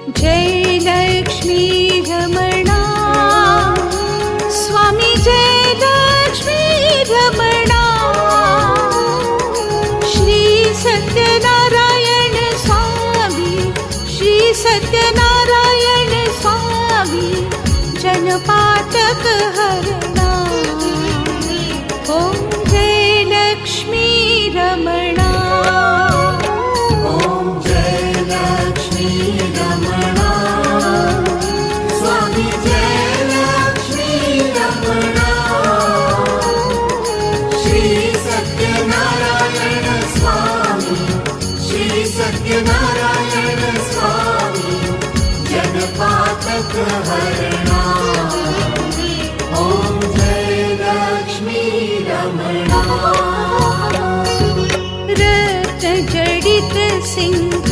Jai Lakshmi Ramana Swami, Jai Lakshmi Ramana. Shri Satyanarayan Swami, Shri Satyanarayan Swami, जनपातक हरणा। Om Jai Lakshmi Ramana. Om Jai Lakshmi Ramana Swami, Jai Lakshmi Ramana. Shri Satyanarayan Swami, Shri Satyanarayan Swami, जनपातक हरणा। Om Jai Lakshmi Ramana. Ratna जडित Singh